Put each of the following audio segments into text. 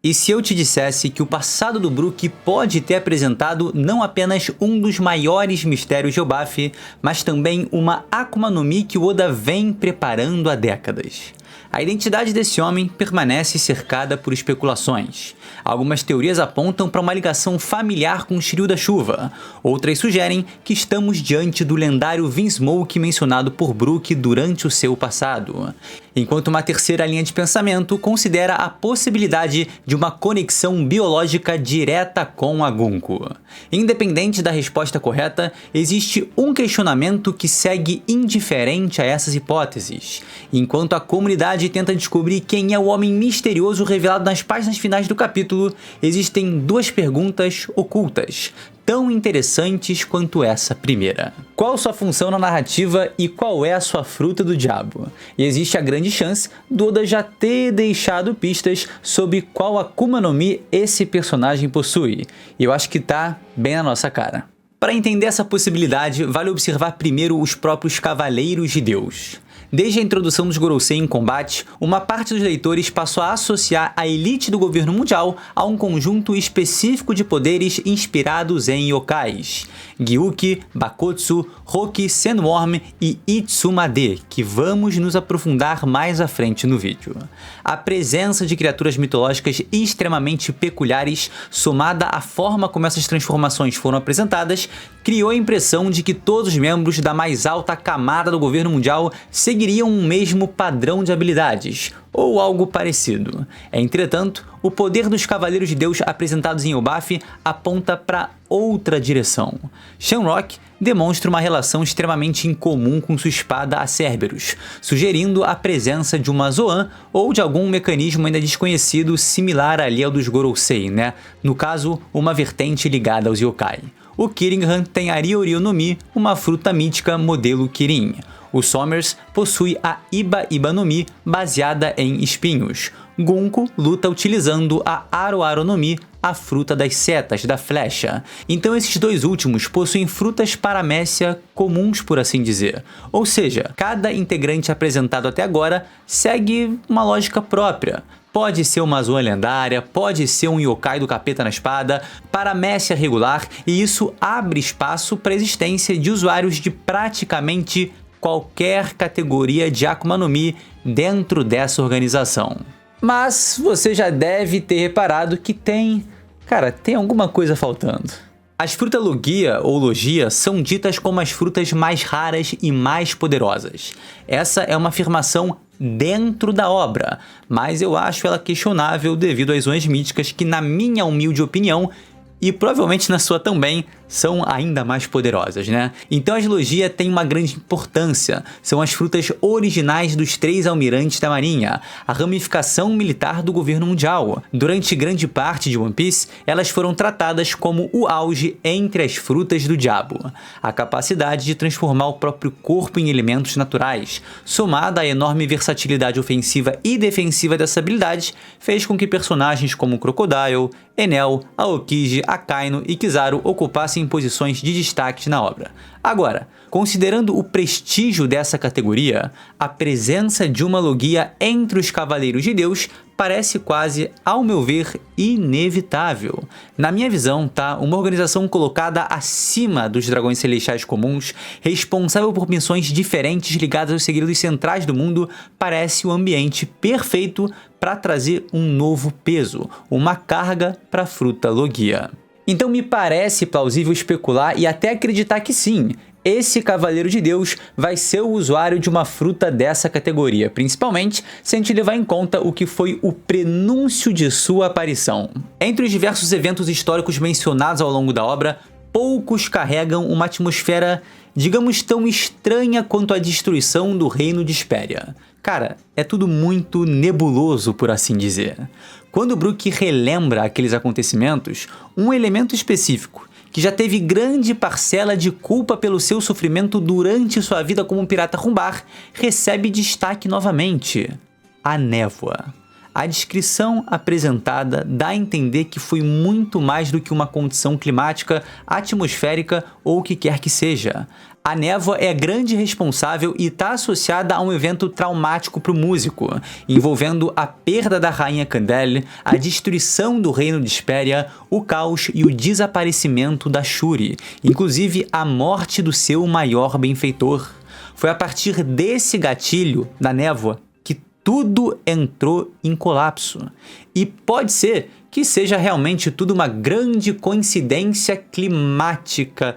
E se eu te dissesse que o passado do Brook pode ter apresentado não apenas um dos maiores mistérios de Elbaf, mas também uma Akuma no Mi que o Oda vem preparando há décadas? A identidade desse homem permanece cercada por especulações. Algumas teorias apontam para uma ligação familiar com Shiryu da Chuva, outras sugerem que estamos diante do lendário Vinsmoke mencionado por Brook durante o seu passado, enquanto uma terceira linha de pensamento considera a possibilidade de uma conexão biológica direta com a Gunko. Independente da resposta correta, existe um questionamento que segue indiferente a essas hipóteses, enquanto a comunidade tenta descobrir quem é o homem misterioso revelado nas páginas finais do capítulo. Existem duas perguntas ocultas, tão interessantes quanto essa primeira. Qual sua função na narrativa e qual é a sua fruta do diabo? E existe a grande chance do Oda já ter deixado pistas sobre qual Akuma no Mi esse personagem possui. E eu acho que tá bem na nossa cara. Para entender essa possibilidade, vale observar primeiro os próprios Cavaleiros de Deus. Desde a introdução dos Gorosei em combate, uma parte dos leitores passou a associar a elite do governo mundial a um conjunto específico de poderes inspirados em yokais: Gyuki, Bakotsu, Roki, Sandworm e Itsumade, que vamos nos aprofundar mais à frente no vídeo. A presença de criaturas mitológicas extremamente peculiares, somada à forma como essas transformações foram apresentadas, criou a impressão de que todos os membros da mais alta camada do governo mundial seguiriam um mesmo padrão de habilidades, ou algo parecido. Entretanto, o poder dos Cavaleiros de Deus apresentados em Elbaf aponta para outra direção. Shamrock demonstra uma relação extremamente incomum com sua espada a Cerberus, sugerindo a presença de uma Zoan ou de algum mecanismo ainda desconhecido similar ali ao dos Gorosei, né? No caso, uma vertente ligada aos yokai. O Kiringan tem a Ryōryū no Mi, uma fruta mítica modelo Kirin. O Somers possui a Iba Iba no Mi, baseada em espinhos. Gunko luta utilizando a Aro Aro no Mi, a fruta das setas, da flecha. Então esses dois últimos possuem frutas paramécia comuns, por assim dizer. Ou seja, cada integrante apresentado até agora segue uma lógica própria. Pode ser uma Zoan lendária, pode ser um yokai do capeta na espada, paramécia regular, e isso abre espaço para a existência de usuários de praticamente qualquer categoria de Akuma no Mi dentro dessa organização. Mas você já deve ter reparado que tem alguma coisa faltando. As frutas Logia ou Logia são ditas como as frutas mais raras e mais poderosas. Essa é uma afirmação dentro da obra, mas eu acho ela questionável devido às zonas míticas que, na minha humilde opinião, e provavelmente na sua também, são ainda mais poderosas, né? Então as Logia têm uma grande importância, são as frutas originais dos 3 almirantes da marinha, a ramificação militar do governo mundial. Durante grande parte de One Piece, elas foram tratadas como o auge entre as frutas do diabo. A capacidade de transformar o próprio corpo em elementos naturais, somada à enorme versatilidade ofensiva e defensiva dessa habilidade, fez com que personagens como Crocodile, Enel, Aokiji, Akainu e Kizaru ocupassem posições de destaque na obra. Agora, considerando o prestígio dessa categoria, a presença de uma Logia entre os Cavaleiros de Deus parece quase, ao meu ver, inevitável. Na minha visão, uma organização colocada acima dos dragões celestiais comuns, responsável por missões diferentes ligadas aos segredos centrais do mundo, parece o ambiente perfeito para trazer um novo peso, uma carga para a fruta Logia. Então me parece plausível especular e até acreditar que sim, esse Cavaleiro de Deus vai ser o usuário de uma fruta dessa categoria, principalmente se a gente levar em conta o que foi o prenúncio de sua aparição. Entre os diversos eventos históricos mencionados ao longo da obra, poucos carregam uma atmosfera, digamos, tão estranha quanto a destruição do reino de Hesperia. Cara, é tudo muito nebuloso, por assim dizer. Quando Brook relembra aqueles acontecimentos, um elemento específico, que já teve grande parcela de culpa pelo seu sofrimento durante sua vida como um pirata rumbar, recebe destaque novamente: a névoa. A descrição apresentada dá a entender que foi muito mais do que uma condição climática, atmosférica ou o que quer que seja. A névoa é a grande responsável e está associada a um evento traumático para o músico, envolvendo a perda da rainha Candele, a destruição do reino de Hesperia, o caos e o desaparecimento da Shuri, inclusive a morte do seu maior benfeitor. Foi a partir desse gatilho, da névoa, que tudo entrou em colapso. E pode ser que seja realmente tudo uma grande coincidência climática,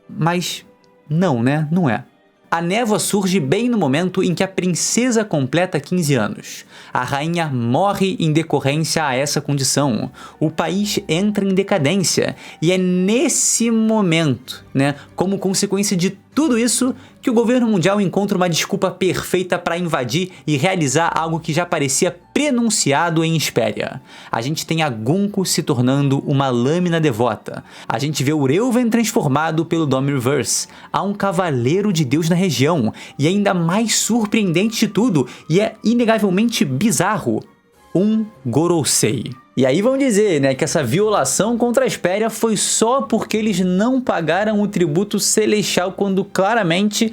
mas não, né? Não é. A névoa surge bem no momento em que a princesa completa 15 anos. A rainha morre em decorrência a essa condição. O país entra em decadência. E é nesse momento, né, como consequência de tudo isso, que o governo mundial encontra uma desculpa perfeita para invadir e realizar algo que já parecia prenunciado em Hesperia. A gente tem a Gunco se tornando uma lâmina devota. A gente vê o Reuven transformado pelo Domirverse. Há um cavaleiro de Deus na região. E ainda mais surpreendente de tudo, e é inegavelmente bizarro, um Gorosei. E aí vão dizer, né, que essa violação contra a Hesperia foi só porque eles não pagaram o tributo celestial quando claramente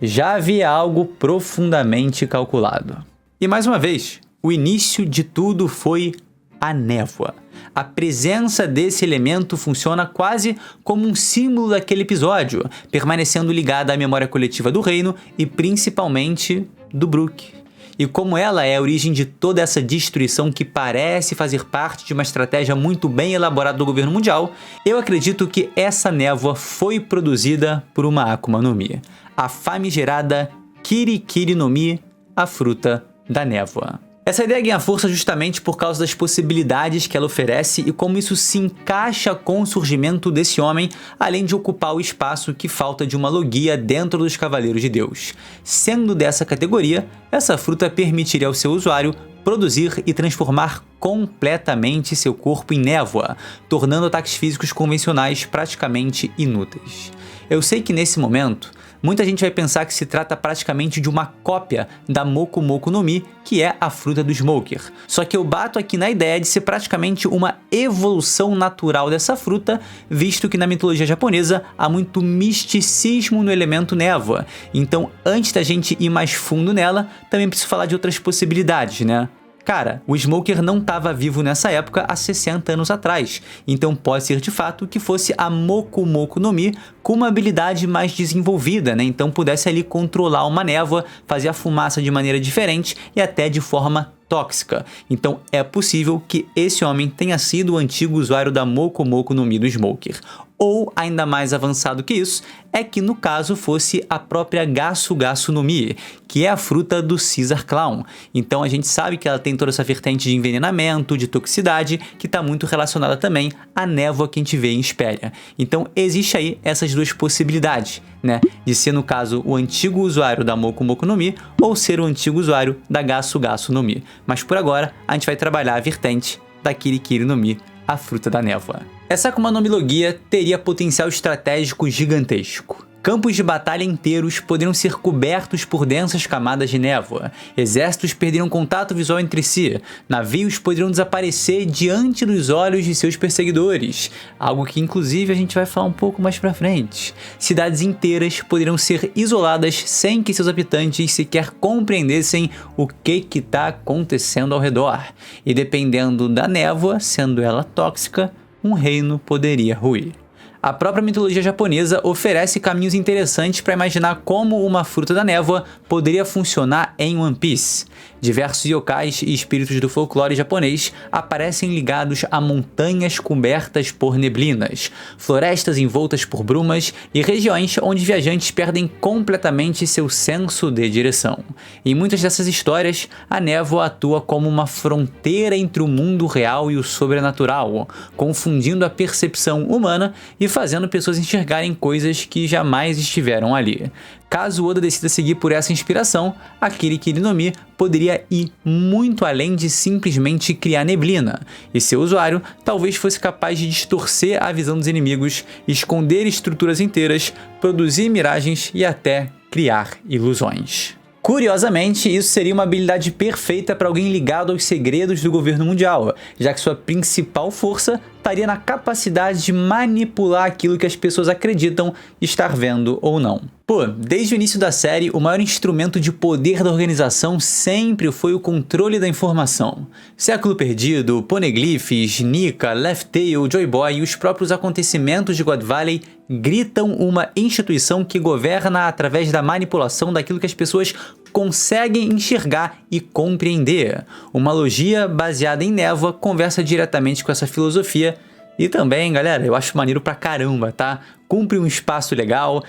já havia algo profundamente calculado. E mais uma vez, o início de tudo foi a névoa. A presença desse elemento funciona quase como um símbolo daquele episódio, permanecendo ligada à memória coletiva do reino e principalmente do Brook. E como ela é a origem de toda essa destruição que parece fazer parte de uma estratégia muito bem elaborada do governo mundial, eu acredito que essa névoa foi produzida por uma Akuma no Mi, a famigerada Kirikiri no Mi, a fruta da névoa. Essa ideia ganha força justamente por causa das possibilidades que ela oferece e como isso se encaixa com o surgimento desse homem, além de ocupar o espaço que falta de uma logia dentro dos Cavaleiros de Deus. Sendo dessa categoria, essa fruta permitiria ao seu usuário produzir e transformar completamente seu corpo em névoa, tornando ataques físicos convencionais praticamente inúteis. Eu sei que nesse momento, muita gente vai pensar que se trata praticamente de uma cópia da Moku Moku no Mi, que é a fruta do Smoker. Só que eu bato aqui na ideia de ser praticamente uma evolução natural dessa fruta, visto que na mitologia japonesa há muito misticismo no elemento névoa. Então, antes da gente ir mais fundo nela, também preciso falar de outras possibilidades, né? Cara, o Smoker não estava vivo nessa época há 60 anos atrás, então pode ser de fato que fosse a Moku Moku no Mi com uma habilidade mais desenvolvida, né? Então pudesse ali controlar uma névoa, fazer a fumaça de maneira diferente e até de forma tóxica. Então é possível que esse homem tenha sido o antigo usuário da Moku Moku no Mi do Smoker. Ou, ainda mais avançado que isso, é que no caso fosse a própria Gasu Gasu no Mi, que é a fruta do Caesar Clown. Então a gente sabe que ela tem toda essa vertente de envenenamento, de toxicidade, que está muito relacionada também à névoa que a gente vê em Hesperia. Então existe aí essas duas possibilidades, né? De ser, no caso, o antigo usuário da Moku Moku no Mi, ou ser o antigo usuário da Gasu Gasu no Mi. Mas por agora, a gente vai trabalhar a vertente da Kirikiri no Mi, a fruta da névoa. Essa Akuma no Mi Logia teria potencial estratégico gigantesco. Campos de batalha inteiros poderiam ser cobertos por densas camadas de névoa, exércitos perderiam contato visual entre si, navios poderiam desaparecer diante dos olhos de seus perseguidores, algo que inclusive a gente vai falar um pouco mais pra frente. Cidades inteiras poderiam ser isoladas sem que seus habitantes sequer compreendessem o que está acontecendo ao redor, e dependendo da névoa, sendo ela tóxica, um reino poderia ruir. A própria mitologia japonesa oferece caminhos interessantes para imaginar como uma fruta da névoa poderia funcionar em One Piece. Diversos yokais e espíritos do folclore japonês aparecem ligados a montanhas cobertas por neblinas, florestas envoltas por brumas e regiões onde viajantes perdem completamente seu senso de direção. Em muitas dessas histórias, a névoa atua como uma fronteira entre o mundo real e o sobrenatural, confundindo a percepção humana e fazendo pessoas enxergarem coisas que jamais estiveram ali. Caso Oda decida seguir por essa inspiração, a Kirikiri no Mi poderia ir muito além de simplesmente criar neblina, e seu usuário talvez fosse capaz de distorcer a visão dos inimigos, esconder estruturas inteiras, produzir miragens e até criar ilusões. Curiosamente, isso seria uma habilidade perfeita para alguém ligado aos segredos do governo mundial, já que sua principal força estaria na capacidade de manipular aquilo que as pessoas acreditam estar vendo ou não. Pô, desde o início da série, o maior instrumento de poder da organização sempre foi o controle da informação. Século Perdido, Poneglyphs, Nika, Left Tail, Joy Boy e os próprios acontecimentos de God Valley gritam uma instituição que governa através da manipulação daquilo que as pessoas conseguem enxergar e compreender. Uma logia baseada em névoa conversa diretamente com essa filosofia. E também, galera, eu acho maneiro pra caramba, tá? Cumpre um espaço legal,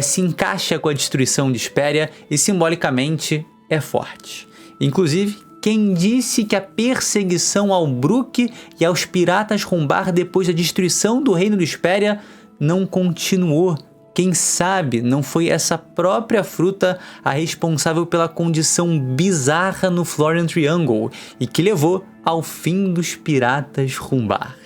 se encaixa com a destruição de Hesperia e simbolicamente é forte. Inclusive, quem disse que a perseguição ao Brook e aos piratas Rumbar depois da destruição do reino de Hesperia não continuou? Quem sabe não foi essa própria fruta a responsável pela condição bizarra no Florian Triangle e que levou ao fim dos piratas Rumbar.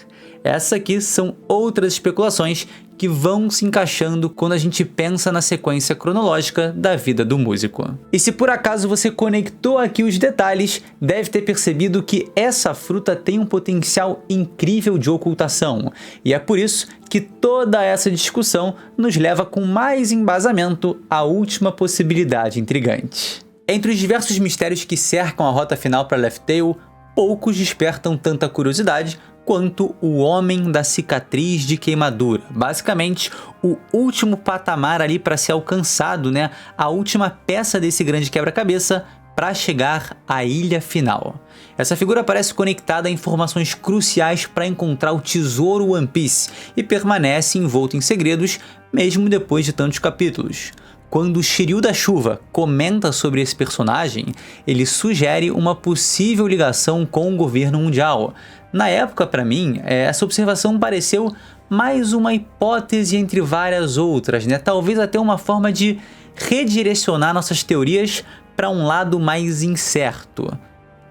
Essas aqui são outras especulações que vão se encaixando quando a gente pensa na sequência cronológica da vida do músico. E se por acaso você conectou aqui os detalhes, deve ter percebido que essa fruta tem um potencial incrível de ocultação. E é por isso que toda essa discussão nos leva com mais embasamento à última possibilidade intrigante. Entre os diversos mistérios que cercam a rota final para Left Tail, poucos despertam tanta curiosidade quanto o Homem da Cicatriz de Queimadura. Basicamente, o último patamar ali para ser alcançado, né? A última peça desse grande quebra-cabeça para chegar à ilha final. Essa figura parece conectada a informações cruciais para encontrar o tesouro One Piece e permanece envolto em segredos mesmo depois de tantos capítulos. Quando Shiryu da Chuva comenta sobre esse personagem, ele sugere uma possível ligação com o governo mundial. Na época, para mim, essa observação pareceu mais uma hipótese entre várias outras, né? Talvez até uma forma de redirecionar nossas teorias para um lado mais incerto.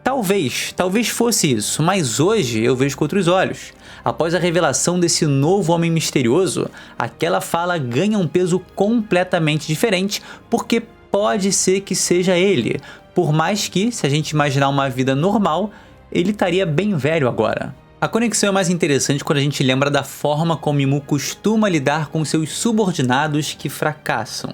Talvez fosse isso, mas hoje eu vejo com outros olhos. Após a revelação desse novo homem misterioso, aquela fala ganha um peso completamente diferente, porque pode ser que seja ele, por mais que, se a gente imaginar uma vida normal, ele estaria bem velho agora. A conexão é mais interessante quando a gente lembra da forma como Imu costuma lidar com seus subordinados que fracassam.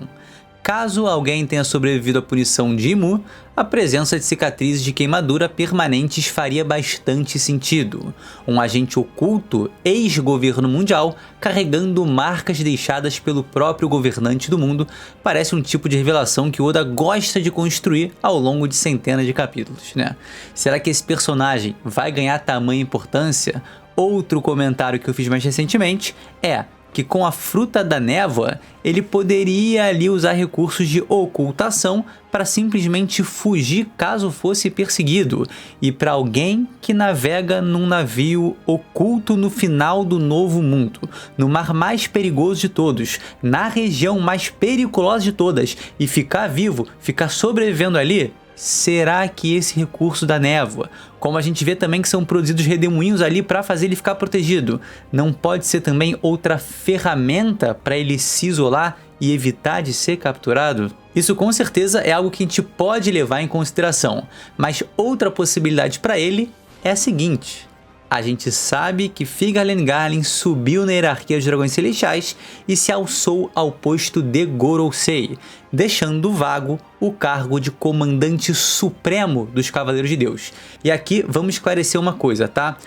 Caso alguém tenha sobrevivido à punição de Imu, a presença de cicatrizes de queimadura permanentes faria bastante sentido. Um agente oculto, ex-governo mundial, carregando marcas deixadas pelo próprio governante do mundo, parece um tipo de revelação que Oda gosta de construir ao longo de centenas de capítulos, né? Será que esse personagem vai ganhar tamanha importância? Outro comentário que eu fiz mais recentemente é que com a fruta da névoa, ele poderia ali usar recursos de ocultação para simplesmente fugir caso fosse perseguido, e para alguém que navega num navio oculto no final do Novo Mundo, no mar mais perigoso de todos, na região mais periculosa de todas, e ficar vivo, ficar sobrevivendo ali, será que esse recurso da névoa, como a gente vê também que são produzidos redemoinhos ali para fazer ele ficar protegido, não pode ser também outra ferramenta para ele se isolar e evitar de ser capturado? Isso com certeza é algo que a gente pode levar em consideração, mas outra possibilidade para ele é a seguinte: a gente sabe que Figalen Garlin subiu na hierarquia dos Dragões Celestiais e se alçou ao posto de Gorosei, deixando vago o cargo de Comandante Supremo dos Cavaleiros de Deus. E aqui vamos esclarecer uma coisa, tá?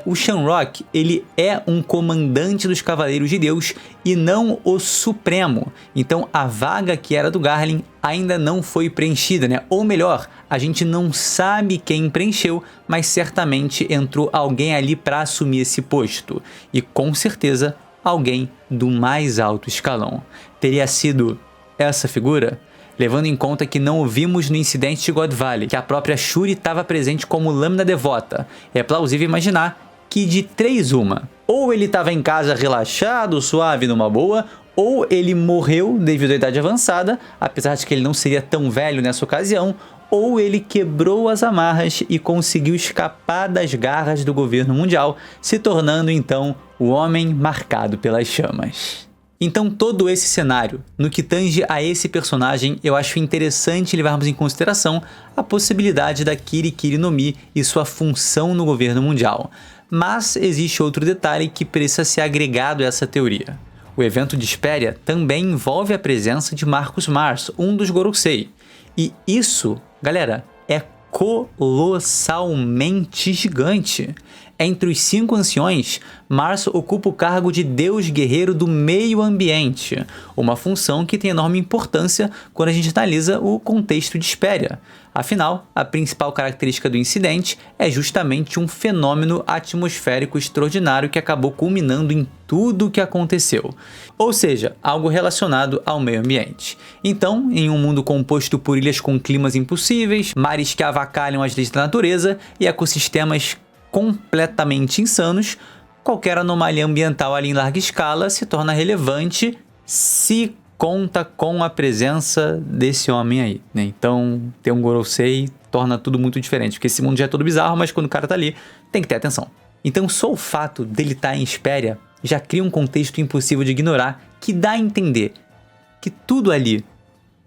O Shamrock, ele é um comandante dos Cavaleiros de Deus e não o Supremo. Então a vaga que era do Garlin ainda não foi preenchida, né? Ou melhor, a gente não sabe quem preencheu, mas certamente entrou alguém ali para assumir esse posto. E com certeza alguém do mais alto escalão. Teria sido essa figura? Levando em conta que não o vimos no incidente de God Valley, que a própria Shuri estava presente como lâmina devota, é plausível imaginar que de três uma: ou ele estava em casa relaxado, suave, numa boa, ou ele morreu devido à idade avançada, apesar de que ele não seria tão velho nessa ocasião, ou ele quebrou as amarras e conseguiu escapar das garras do governo mundial, se tornando então o homem marcado pelas chamas. Então todo esse cenário, no que tange a esse personagem, eu acho interessante levarmos em consideração a possibilidade da Kirikiri no Mi e sua função no governo mundial. Mas existe outro detalhe que precisa ser agregado a essa teoria. O evento de Hesperia também envolve a presença de Marcus Mars, um dos Gorosei. E isso, galera, é colossalmente gigante. Entre os 5 anciões, Mars ocupa o cargo de Deus Guerreiro do Meio Ambiente, uma função que tem enorme importância quando a gente analisa o contexto de Hesperia. Afinal, a principal característica do incidente é justamente um fenômeno atmosférico extraordinário que acabou culminando em tudo o que aconteceu, ou seja, algo relacionado ao meio ambiente. Então, em um mundo composto por ilhas com climas impossíveis, mares que avacalham as leis da natureza e ecossistemas completamente insanos, qualquer anomalia ambiental ali em larga escala se torna relevante se conta com a presença desse homem aí, né? Então, ter um Gorosei torna tudo muito diferente, porque esse mundo já é todo bizarro, mas quando o cara tá ali, tem que ter atenção. Então, só o fato dele estar em Hesperia já cria um contexto impossível de ignorar, que dá a entender que tudo ali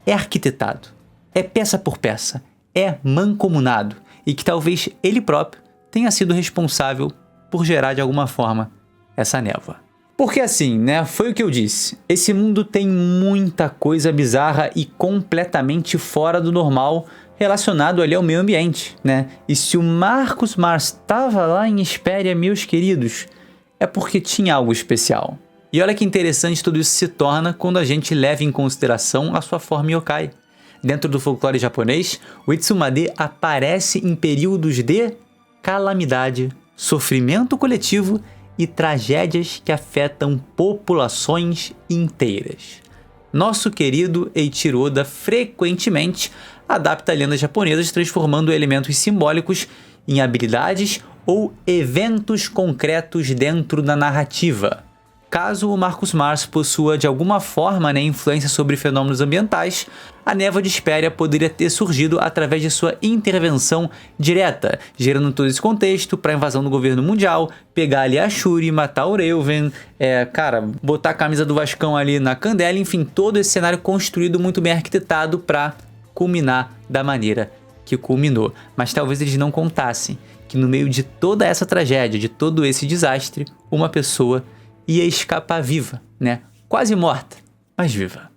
é arquitetado, é peça por peça, é mancomunado, e que talvez ele próprio tenha sido responsável por gerar de alguma forma essa névoa. Porque assim, né, foi o que eu disse, esse mundo tem muita coisa bizarra e completamente fora do normal relacionado ali ao meio ambiente, né? E se o Marcus Mars estava lá em Hesperia, meus queridos, é porque tinha algo especial. E olha que interessante tudo isso se torna quando a gente leva em consideração a sua forma yokai. Dentro do folclore japonês, o Itsumade aparece em períodos de calamidade, sofrimento coletivo e tragédias que afetam populações inteiras. Nosso querido Eiichiro Oda frequentemente adapta lendas japonesas, transformando elementos simbólicos em habilidades ou eventos concretos dentro da narrativa. Caso o Marcus Mars possua de alguma forma, né, influência sobre fenômenos ambientais, a névoa de Hesperia poderia ter surgido através de sua intervenção direta, gerando todo esse contexto para a invasão do governo mundial, pegar ali a Shuri, matar o Reuven, botar a camisa do Vascão ali na Candela, enfim, todo esse cenário construído muito bem arquitetado para culminar da maneira que culminou. Mas talvez eles não contassem que no meio de toda essa tragédia, de todo esse desastre, uma pessoa ia escapar viva, né? Quase morta, mas viva.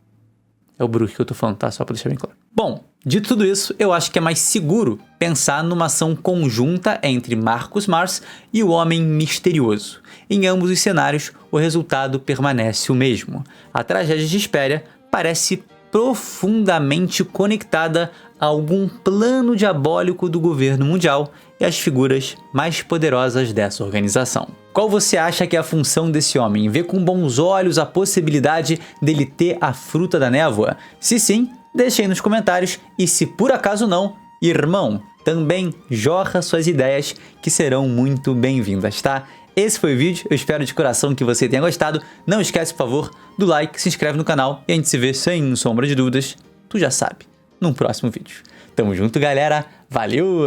É o Brook que eu tô falando, tá? Só pra deixar bem claro. Bom, dito tudo isso, eu acho que é mais seguro pensar numa ação conjunta entre Marcus Mars e o Homem Misterioso. Em ambos os cenários, o resultado permanece o mesmo. A tragédia de Hesperia parece profundamente conectada a algum plano diabólico do governo mundial e as figuras mais poderosas dessa organização. Qual você acha que é a função desse homem? Vê com bons olhos a possibilidade dele ter a fruta da névoa? Se sim, deixe aí nos comentários, e se por acaso não, irmão, também jorra suas ideias que serão muito bem-vindas, tá? Esse foi o vídeo, eu espero de coração que você tenha gostado. Não esquece, por favor, do like, se inscreve no canal e a gente se vê sem sombra de dúvidas, tu já sabe, num próximo vídeo. Tamo junto, galera, valeu!